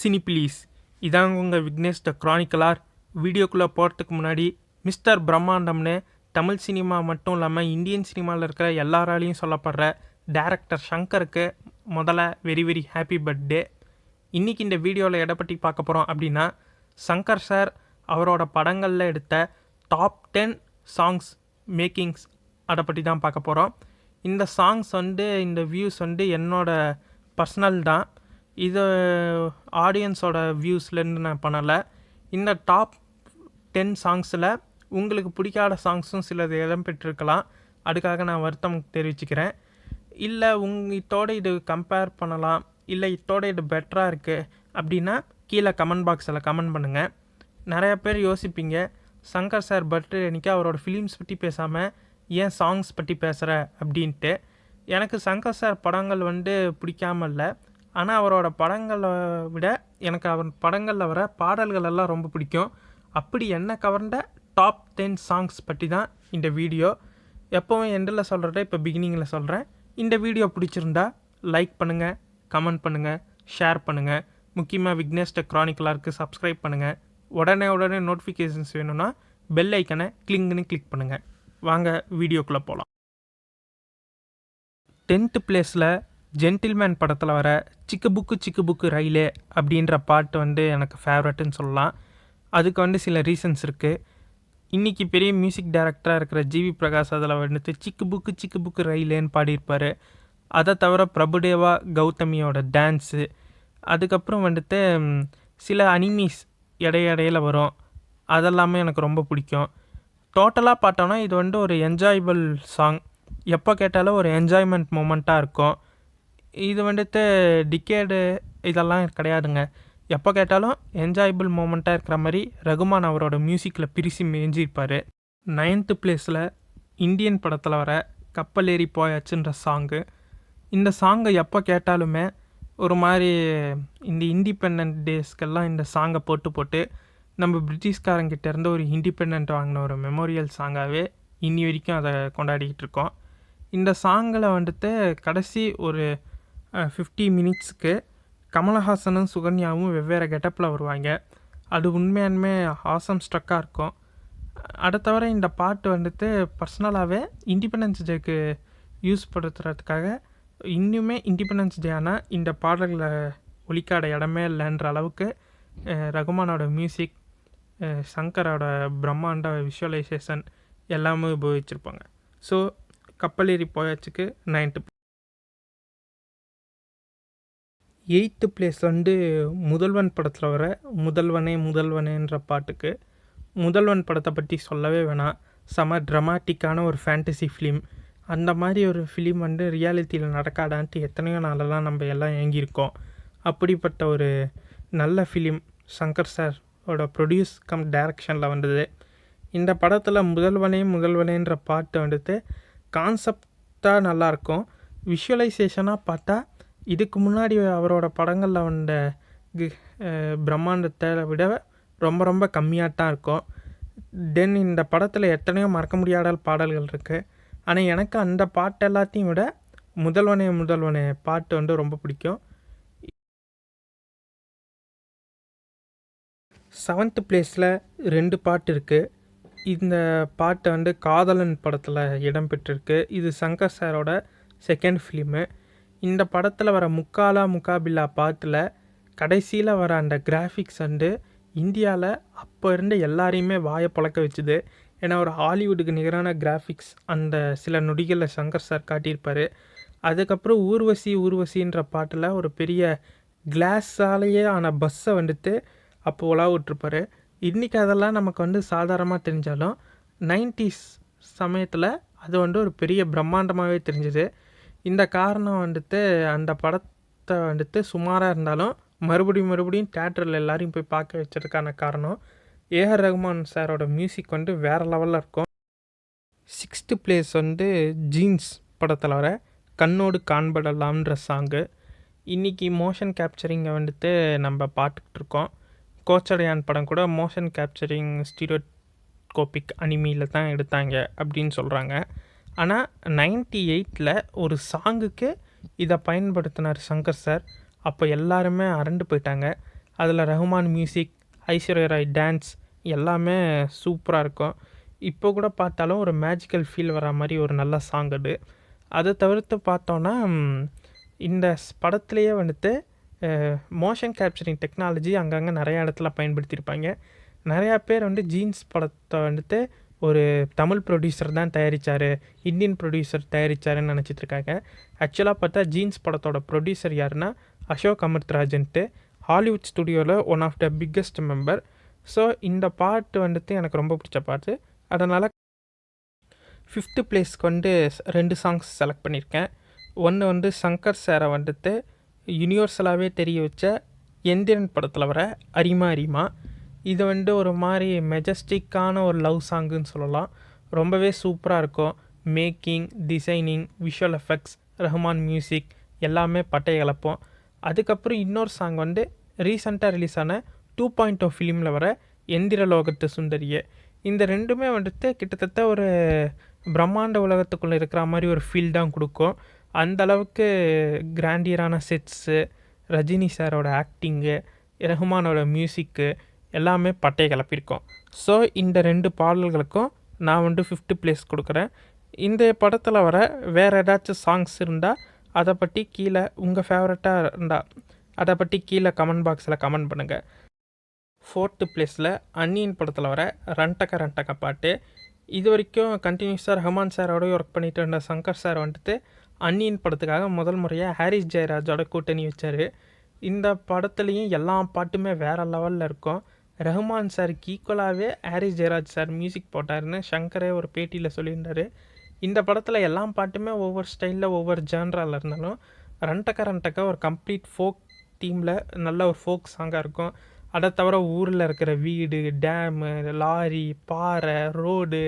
Cine please. இதாங்க உங்கள் விக்னேஷ் த க்ரானிக்கலார். வீடியோக்குள்ளே போகிறதுக்கு முன்னாடி மிஸ்டர் பிரம்மாண்டம்னு தமிழ் சினிமா மட்டும் இல்லாமல் இந்தியன் சினிமாவில் இருக்கிற எல்லாராலையும் சொல்லப்படுற டேரக்டர் சங்கருக்கு முதல்ல வெரி வெரி ஹாப்பி பர்த்டே. இன்றைக்கி இந்த வீடியோவில் எதை பற்றி பார்க்க போகிறோம் அப்படின்னா, சங்கர் சார் அவரோட படங்களில் எடுத்த டாப் 10 சாங்ஸ் மேக்கிங்ஸ் அதை பற்றி தான் பார்க்க போகிறோம். இந்த சாங்ஸ் இந்த வியூஸ் என்னோட பர்சனல் தான். இது ஆடியன்ஸோட வியூஸ்லேருந்து நான் பண்ணலை. இந்த டாப் 10 சாங்ஸில் உங்களுக்கு பிடிக்காத சாங்ஸும் சிலது இடம் பெற்றிருக்கலாம். அதுக்காக நான் வருத்தம் தெரிவிச்சுக்கிறேன். இல்லை இதோட இது கம்பேர் பண்ணலாம், இல்லை இதோட இது பெட்டராக இருக்குது அப்படின்னா கீழே கமெண்ட் பாக்ஸில் கமெண்ட் பண்ணுங்கள். நிறையா பேர் யோசிப்பீங்க, சங்கர் சார் பர்த்டே அன்றைக்கி அவரோட ஃபிலிம்ஸ் பற்றி பேசாமல் ஏன் சாங்ஸ் பற்றி பேசுகிற அப்படின்ட்டு. எனக்கு சங்கர் சார் படங்கள் பிடிக்காமல் இல்லை, ஆனால் அவரோட படங்களை விட எனக்கு அவர் படங்களில் வர பாடல்கள் எல்லாம் ரொம்ப பிடிக்கும். அப்படி என்ன கவர்ந்த டாப் 10 சாங்ஸ் பற்றி தான் இந்த வீடியோ. எப்போவும் எண்டில் சொல்கிறத இப்போ பிகினிங்கில் சொல்கிறேன். இந்த வீடியோ பிடிச்சிருந்தா லைக் பண்ணுங்கள், கமெண்ட் பண்ணுங்கள், ஷேர் பண்ணுங்கள். முக்கியமாக விக்னேஷ் த க்ரானிக்கலாருக்கு சப்ஸ்கிரைப் பண்ணுங்கள். உடனே நோட்டிஃபிகேஷன்ஸ் வேணும்னா பெல் ஐக்கனை கிளிக் பண்ணுங்கள். வாங்க வீடியோக்குள்ளே போகலாம். 10th பிளேஸில் ஜென்டில்மேன் படத்தில் வர சிக்கு புக்கு ரயிலே அப்படின்ற பாட்டு எனக்கு ஃபேவரட்டுன்னு சொல்லலாம். அதுக்கு சில ரீசன்ஸ் இருக்குது. இன்றைக்கி பெரிய மியூசிக் டைரக்டராக இருக்கிற ஜிவி பிரகாஷ் அதில் சிக்கு புக்கு ரயிலேன்னு பாடியிருப்பார். அதை தவிர பிரபுதேவா கௌதமியோட டான்ஸு, அதுக்கப்புறம் சில அனிமீஸ் இடையில வரும், அதெல்லாமே எனக்கு ரொம்ப பிடிக்கும். டோட்டலாக பார்த்தோன்னா இது ஒரு என்ஜாயபிள் சாங். எப்போ கேட்டாலும் ஒரு என்ஜாய்மெண்ட் மூமெண்ட்டாக இருக்கும். இது டிகேடு இதெல்லாம் கிடையாதுங்க. எப்போ கேட்டாலும் என்ஜாயபிள் மூமெண்ட்டாக இருக்கிற மாதிரி ரகுமான் அவரோட மியூசிக்கில் பிரித்து மேய்ஞ்சிருப்பார். 9th பிளேஸில் இந்தியன் படத்தில் வர கப்பல் ஏறி போயாச்சுன்ற சாங்கு. இந்த சாங்கை எப்போ கேட்டாலுமே ஒரு மாதிரி இந்த இண்டிபெண்ட் டேஸ்க்கெல்லாம் இந்த சாங்கை போட்டு நம்ம பிரிட்டிஷ்காரங்கிட்டேருந்து ஒரு இண்டிபெண்ட் வாங்கின ஒரு மெமோரியல் சாங்காகவே இன்னி வரைக்கும் அதை கொண்டாடிக்கிட்டு இருக்கோம். இந்த சாங்கில் கடைசி ஒரு 50 மினிட்ஸுக்கு கமலஹாசனும் சுகன்யாவும் வெவ்வேறு கெட்டப்பில் வருவாங்க. அது உண்மையானுமே ஆசம் ஸ்ட்ரக்காக இருக்கும். அதை தவிர இந்த பாட்டு பர்சனலாகவே இண்டிபெண்டன்ஸ் டேக்கு யூஸ் படுத்துறதுக்காக இன்னுமே இண்டிபெண்டன்ஸ் டே ஆனால் இந்த பாடல்களை ஒலிக்காட இடமே இல்லைன்ற அளவுக்கு ரகுமானோட மியூசிக், சங்கரோட பிரம்மாண்ட விஷுவலைசேஷன் எல்லாமே உபயோகிச்சிருப்பாங்க. ஸோ கப்பல் ஏறி போயாச்சுக்கு 9th. 8th பிளேஸ் முதல்வன் படத்தில் வர முதல்வனேன்ற பாட்டுக்கு. முதல்வன் படத்தை பற்றி சொல்லவே வேணாம். செம ட்ரமாட்டிக்கான ஒரு ஃபேண்டசி ஃபிலிம். அந்த மாதிரி ஒரு ஃபிலிம் ரியாலிட்டியில் நடக்காதான்ட்டு எத்தனையோ நாளெல்லாம் நம்ம எல்லாம் ஏங்கியிருக்கோம். அப்படிப்பட்ட ஒரு நல்ல ஃபிலிம் சங்கர் சாரோட ப்ரொடியூஸ் கம் டைரக்ஷனில் வந்தது. இந்த படத்தில் முதல்வனேன்ற பாட்டு கான்செப்டாக நல்லாயிருக்கும். விஷுவலைசேஷனாக பார்த்தா இதுக்கு முன்னாடி அவரோட படங்களில் பிரம்மாண்டத்தை விட ரொம்ப கம்மியாக தான் இருக்கும். தென் இந்த படத்தில் எத்தனையோ மறக்க முடியாத பாடல்கள் இருக்குது. ஆனால் எனக்கு அந்த பாட்டு எல்லாத்தையும் விட முதல்வனே பாட்டு ரொம்ப பிடிக்கும். 7th பிளேஸில் 2 பாட்டு இருக்குது. இந்த பாட்டு காதலன் படத்தில் இடம்பெற்றிருக்கு. இது சங்கர் சாரோட செகண்ட் ஃபிலிமு. இந்த படத்தில் வர முக்காபில்லா பாட்டில் கடைசியில் வர அந்த கிராஃபிக்ஸ் இந்தியாவில் அப்போ இருந்த எல்லாரையுமே வாயை பழக்க வச்சுது. ஏன்னா ஒரு ஹாலிவுட்டுக்கு நிகரான கிராஃபிக்ஸ் அந்த சில நொடிகளில் சங்கர் சார் காட்டியிருப்பார். அதுக்கப்புறம் ஊர்வசின்ற பாட்டில் ஒரு பெரிய கிளாஸாலேயே ஆன பஸ்ஸை அப்போ உலா விட்டுருப்பார். இன்றைக்கி அதெல்லாம் நமக்கு சாதாரணமாக தெரிஞ்சாலும் 90s சமயத்தில் அது ஒரு பெரிய பிரம்மாண்டமாகவே தெரிஞ்சுது. இந்த காரணம் அந்த படத்தை சுமாராக இருந்தாலும் மறுபடியும் தேட்டரில் எல்லாரையும் போய் பார்க்க வச்சதுக்கான காரணம் ஏஆர் ரகுமான் சாரோட மியூசிக் வேறு லெவலில் இருக்கும். 6th பிளேஸ் ஜீன்ஸ் படத்தில் வர கண்ணோடு காண்படலாம்ன்ற சாங்கு. இன்றைக்கி மோஷன் கேப்சரிங்கை நம்ம பார்த்துக்கிட்டு இருக்கோம். கோச்சடையான் படம் கூட மோஷன் கேப்சரிங் ஸ்டீரியோஸ்கோபிக் அனிமியில் தான் எடுத்தாங்க அப்படின்னு சொல்கிறாங்க. ஆனால் 98ல் ஒரு சாங்குக்கு இதை பயன்படுத்தினார் சங்கர் சார். அப்போ எல்லாருமே அரண்டு போயிட்டாங்க. அதில் ரஹ்மான் மியூசிக், ஐஸ்வர்யா ராய் டான்ஸ் எல்லாமே சூப்பராக இருக்கும். இப்போ கூட பார்த்தாலும் ஒரு மேஜிக்கல் ஃபீல் வர மாதிரி ஒரு நல்ல சாங் அது. அதை தவிர்த்து பார்த்தோன்னா இந்த படத்துலேயே வந்துட்டு மோஷன் கேப்சரிங் டெக்னாலஜி அங்கங்கே நிறையா இடத்துல பயன்படுத்தியிருப்பாங்க. நிறையா பேர் வந்து ஜீன்ஸ் படத்தை வந்துட்டு ஒரு தமிழ் ப்ரொடியூசர் தான் தயாரித்தார், இந்தியன் ப்ரொடியூசர் தயாரித்தாருன்னு நினச்சிட்ருக்காங்க. ஆக்சுவலாக பார்த்தா ஜீன்ஸ் படத்தோட ப்ரொடியூசர் யாருன்னா அசோக் அமிர்த்ராஜன்ட்டு, ஹாலிவுட் ஸ்டுடியோவில் one of the biggest member. So இந்த பாட்டு வந்துட்டு எனக்கு ரொம்ப பிடிச்ச பாட்டு. அதனால் 5th பிளேஸ்க்கு வந்து 2 சாங்ஸ் செலக்ட் பண்ணியிருக்கேன். ஒன்று வந்து சங்கர் சாரை வந்துட்டு யூனிவர்சலாகவே தெரிய வச்ச எந்திரன் படத்தில் வர அரிமா அரிமா. இது வந்து ஒரு மாதிரி மெஜஸ்டிக்கான ஒரு லவ் சாங்குன்னு சொல்லலாம். ரொம்பவே சூப்பராக இருக்கும். Making, designing, visual effects, Rahman music எல்லாமே பட்டை கலப்போம். அதுக்கப்புறம் இன்னொரு சாங் வந்து ரீசெண்டாக ரிலீஸ் ஆன 2.0 ஃபிலிமில் வர எந்திர லோகத்து சுந்தரியே. இந்த ரெண்டுமே வந்துட்டு கிட்டத்தட்ட ஒரு பிரம்மாண்ட உலகத்துக்குள்ளே இருக்கிற மாதிரி ஒரு ஃபீல் தான் கொடுக்கும். அந்தளவுக்கு கிராண்டியரான செட்ஸு, ரஜினி சாரோட ஆக்டிங்கு, ரஹ்மானோட மியூசிக்கு எல்லாமே பட்டையை கிளப்பியிருக்கோம். ஸோ இந்த 2 பாடல்களுக்கும் நான் வந்து 5th பிளேஸ் கொடுக்குறேன். இந்த படத்தில் வர வேறு ஏதாச்சும் சாங்ஸ் இருந்தால் அதை பற்றி கீழே உங்கள் ஃபேவரட்டாக இருந்தால் அதை பற்றி கீழே கமெண்ட் பாக்ஸில் கமெண்ட் பண்ணுங்கள். 4th பிளேஸில் அன்னியின் படத்தில் வர ரண்டக்க ரண்டக்க பாட்டு. இது வரைக்கும் கண்டினியூஸாக ரஹ்மான் சாரோடய ஒர்க் பண்ணிட்டு இருந்த சங்கர் சார் வந்துட்டு அன்னியின் படத்துக்காக முதல் முறையாக ஹாரிஸ் ஜெயராஜோட கூட்டணி வச்சார். இந்த படத்துலேயும் எல்லா பாட்டுமே வேறு லெவலில் இருக்கும். ரஹ்மான் சாருக்கு ஈக்குவலாகவே ஹாரிஸ் ஜெயராஜ் சார் மியூசிக் போட்டாருன்னு சங்கரே ஒரு பேட்டியில் சொல்லியிருந்தார். இந்த படத்தில் எல்லா பாட்டுமே ஒவ்வொரு ஸ்டைலில் ஒவ்வொரு ஜான்ராவில் இருந்தாலும் ரண்டக்க ரண்டக்க ஒரு கம்ப்ளீட் ஃபோக் தீமில் நல்ல ஒரு ஃபோக் சாங்காக இருக்கும். அதை தவிர ஊரில் இருக்கிற வீடு, டேமு, லாரி, பாறை, ரோடு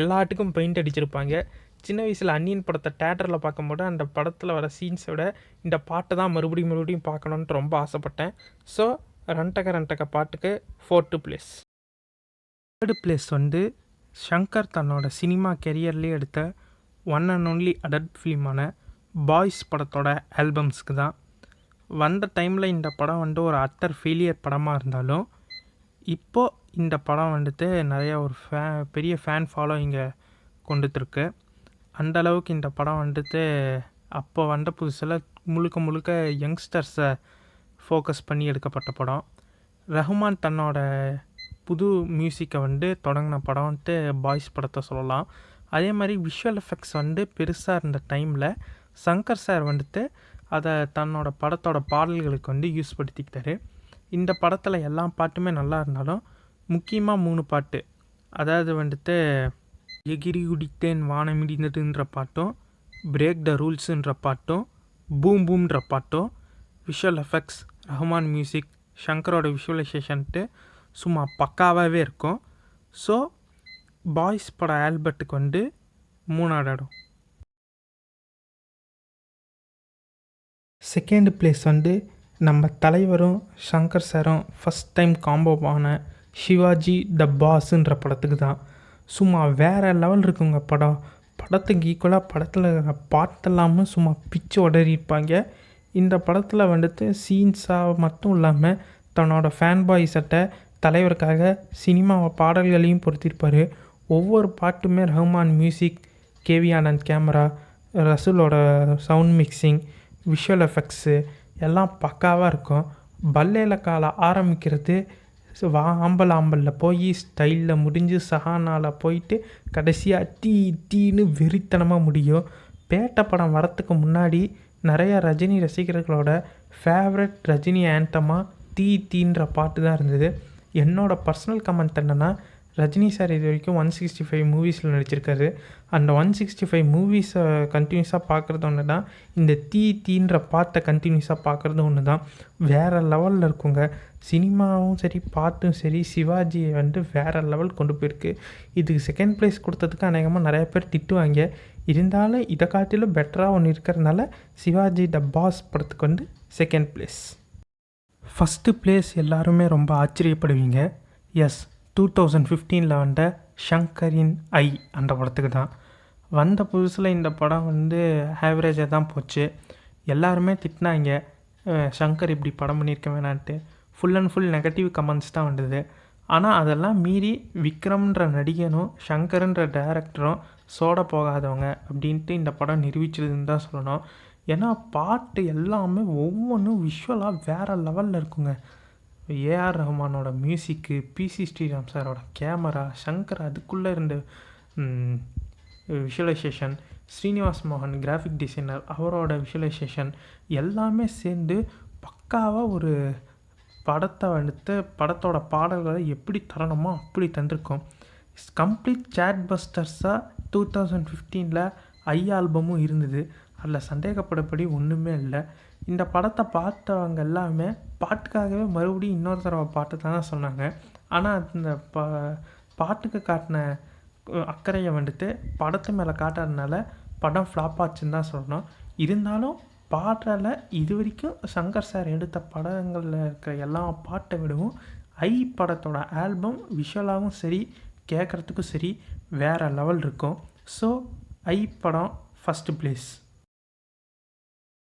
எல்லாத்துக்கும் பெயிண்ட் அடிச்சிருப்பாங்க. சின்ன வயசில் அன்னியன் படத்தை தேட்டரில் பார்க்கும்போது அந்த படத்தில் வர சீன்ஸை விட இந்த பாட்டை தான் மறுபடியும் பார்க்கணுன்ட்டு ரொம்ப ஆசைப்பட்டேன். ஸோ ரண்டக்க ரண்டக்க பாட்டுக்கு 4th பிளேஸ். 3rd பிளேஸ் வந்து ஷங்கர் தன்னோட சினிமா கெரியர்லேயே எடுத்த ஒன் அண்ட் ஒன்லி அடல்ட் ஃபிலிமான பாய்ஸ் படத்தோட ஆல்பம்ஸ்க்கு தான். வந்த டைமில் இந்த படம் வந்து ஒரு அட்டர் ஃபெயிலியர் படமாக இருந்தாலும் இப்போது இந்த படம் வந்துட்டு நிறையா ஒரு பெரிய ஃபேன் ஃபாலோயிங்கை கொண்டுட்டுருக்கு. அந்தளவுக்கு இந்த படம் வந்துட்டு அப்போ வந்த புதுசில் முழுக்க யங்ஸ்டர்ஸை ஃபோக்கஸ் பண்ணி எடுக்கப்பட்ட படம். ரஹ்மான் தன்னோட புது மியூசிக்கை வந்து தொடங்கின படம் வந்துட்டு பாய்ஸ் படத்தை சொல்லலாம். அதே மாதிரி விஷுவல் எஃபெக்ட்ஸ் வந்து பெருசாக இருந்த டைமில் சங்கர் சார் வந்துட்டு அதை தன்னோட படத்தோட பாடல்களுக்கு வந்து யூஸ் படுத்திக்கிட்டாரு. இந்த படத்தில் எல்லா பாட்டுமே நல்லா இருந்தாலும் முக்கியமாக 3 பாட்டு, அதாவது வந்துட்டு எகிரி குடித்தேன் வானமிடிந்ததுன்ற பாட்டும், பிரேக் த ரூல்ஸுன்ற பாட்டும், பூம் பூம்ன்ற பாட்டும், விஷுவல் எஃபெக்ட்ஸ், ரஹ்மான் மியூசிக், ஷங்கரோட விஷுவலைசேஷன்ட்டு சும்மா பக்காவாகவே இருக்கும். ஸோ பாய்ஸ் பட ஆல்பத்துக்கு வந்து 3ஆவது இடம். 2nd பிளேஸ் வந்து நம்ம தலைவரும் ஷங்கர் சாரும் ஃபஸ்ட் டைம் காம்போவான சிவாஜி த பாஸ்ன்ற படத்துக்கு தான். சும்மா வேறு லெவல் இருக்குங்க படம். படத்துக்கு ஈக்குவலாக படத்தில் பாட்டெல்லாமும் சும்மா பிச்சு உடறியிருப்பாங்க. இந்த படத்தில் வந்துட்டு சீன்ஸாக மட்டும் இல்லாமல் தன்னோட ஃபேன் பாய்ஸட்ட தலைவருக்காக சினிமா பாடல்களையும் பொறுத்திருப்பார். ஒவ்வொரு பாட்டுமே Rahman music, KV Anand camera, ரசூலோட சவுண்ட் மிக்சிங், விஷுவல் எஃபெக்ட்ஸு எல்லாம் பக்காவாக இருக்கும். பல்லேல கால ஆரம்பிக்கிறது ஆம்பலில் போய் ஸ்டைலில் முடிஞ்சு சஹானாவில் போயிட்டு கடைசியாக டீன்னு வெறித்தனமாக முடியும். பேட்ட படம் வரத்துக்கு முன்னாடி நிறையா ரஜினி ரசிகர்களோட ஃபேவரட் ரஜினி ஆண்டமாக தீன்ற பாட்டு தான் இருந்தது. என்னோடய பர்சனல் கமெண்ட் என்னென்னா, ரஜினி சார் இது வரைக்கும் 165 மூவிஸில் நடிச்சிருக்காரு. அந்த 165 மூவிஸை கண்டினியூஸாக பார்க்குறது ஒன்று தான், இந்த தீன்ற பாட்டை கண்டினியூஸாக பார்க்குறது ஒன்று தான். வேறு லெவலில் இருக்குங்க. சினிமாவும் சரி பாட்டும் சரி சிவாஜியை வந்து வேறு லெவல் கொண்டு போயிருக்கு. இதுக்கு 2nd பிளேஸ் கொடுத்ததுக்கு அநேகமாக நிறைய பேர் திட்டுவாங்க. இருந்தாலும் இதை காட்டிலும் பெட்டராக ஒன்று இருக்கிறதுனால சிவாஜி த பாஸ் படத்துக்கு வந்து 2nd பிளேஸ். 1st பிளேஸ் எல்லாருமே ரொம்ப ஆச்சரியப்படுவீங்க. எஸ், 2015 வந்த ஷங்கரின் ஐ அந்த படத்துக்கு தான். வந்த புதுசில் இந்த படம் வந்து ஆவரேஜாக தான் போச்சு. எல்லாருமே திட்டினாங்க, ஷங்கர் இப்படி படம் பண்ணியிருக்க வேணான்ட்டு. Full and full negative comments தான் வந்தது. ஆனால் அதெல்லாம் மீறி விக்ரம்ன்ற நடிகனும் சங்கர்ன்ற டைரக்டரும் சோட போகாதவங்க அப்படின்ட்டு இந்த படம் நிரூபிச்சதுன்னு தான் சொல்லணும். ஏன்னா பாட்டு எல்லாமே ஒவ்வொன்றும் விஷுவலாக வேறு லெவலில் இருக்குங்க. ஏஆர் ரஹ்மானோட மியூசிக்கு, பிசி ஸ்ரீராம் சாரோட கேமரா, சங்கர் அதுக்குள்ளே இருந்த விஷுவலைசேஷன், ஸ்ரீனிவாஸ் மோகன் கிராஃபிக் டிசைனர் அவரோட விஷுவலைசேஷன் எல்லாமே சேர்ந்து பக்காவாக ஒரு படத்தை வந்துட்டு படத்தோட பாடல்களை எப்படி தரணுமோ அப்படி தந்திருக்கோம். கம்ப்ளீட் சேட் பஸ்டர்ஸாக 2015 ஐ ஆல்பமும் இருந்தது. அதில் சந்தேகப்படப்படி ஒன்றுமே இல்லை. இந்த படத்தை பார்த்தவங்க எல்லாமே பாட்டுக்காகவே மறுபடியும் இன்னொரு தடவை பாட்டு தானே சொன்னாங்க. ஆனால் அந்த பாட்டுக்கு காட்டின அக்கறையை வந்துட்டு படத்து மேலே காட்டுறதுனால படம் ஃப்ளாப் ஆச்சுன்னு தான் சொல்லணும். இருந்தாலும் பாடல இது வரைக்கும் சங்கர் சார் எடுத்த படங்களில் இருக்கிற எல்லா பாட்டை விடவும் ஐ படத்தோட ஆல்பம் விஷுவலாகவும் சரி கேட்குறதுக்கும் சரி வேறு லெவல் இருக்கும். ஸோ ஐ படம் ஃபஸ்ட்டு ப்ளேஸ்.